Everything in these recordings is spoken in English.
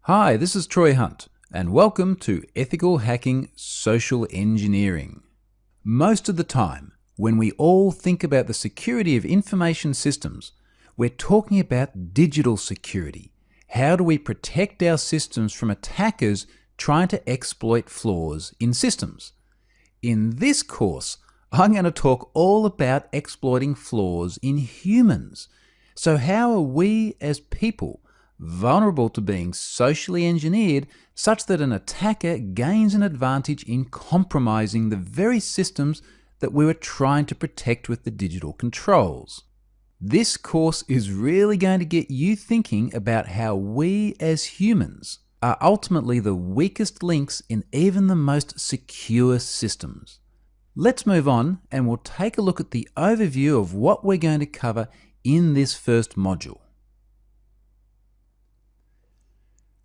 Hi, this is Troy Hunt, and welcome to Ethical Hacking Social Engineering. Most of the time, when we all think about the security of information systems, we're talking about digital security. How do we protect our systems from attackers trying to exploit flaws in systems? In this course, I'm going to talk all about exploiting flaws in humans. So how are we as people vulnerable to being socially engineered such that an attacker gains an advantage in compromising the very systems that we were trying to protect with the digital controls? This course is really going to get you thinking about how we as humans are ultimately the weakest links in even the most secure systems. Let's move on and we'll take a look at the overview of what we're going to cover in this first module.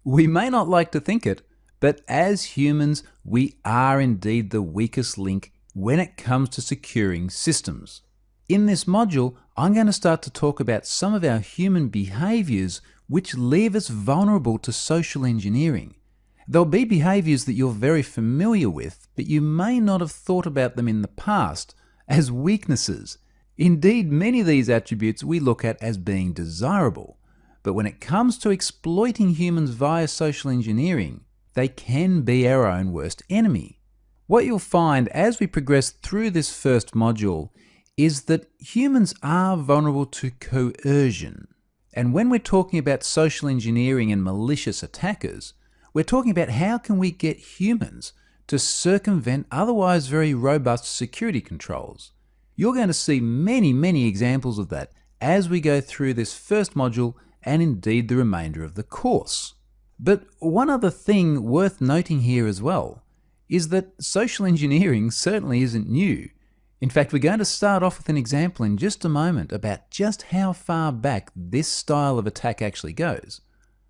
We may not like to think it, but as humans, we are indeed the weakest link when it comes to securing systems. In this module, I'm going to start to talk about some of our human behaviors which leave us vulnerable to social engineering. There'll be behaviors that you're very familiar with, but you may not have thought about them in the past as weaknesses. Indeed, many of these attributes we look at as being desirable. But when it comes to exploiting humans via social engineering, they can be our own worst enemy. What you'll find as we progress through this first module is that humans are vulnerable to coercion. And when we're talking about social engineering and malicious attackers, we're talking about how can we get humans to circumvent otherwise very robust security controls. You're going to see many examples of that as we go through this first module and indeed the remainder of the course. But one other thing worth noting here as well is that social engineering certainly isn't new. In fact, we're going to start off with an example in just a moment about just how far back this style of attack actually goes.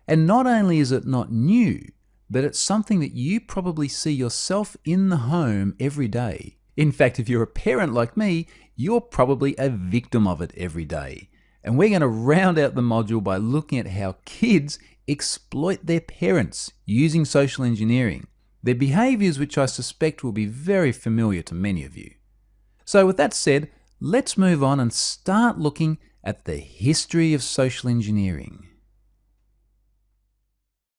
And not only is it not new, but it's something that you probably see yourself in the home every day. In fact, if you're a parent like me, you're probably a victim of it every day. And we're going to round out the module by looking at how kids exploit their parents using social engineering. Their behaviors which I suspect will be very familiar to many of you. So with that said, let's move on and start looking at the history of social engineering.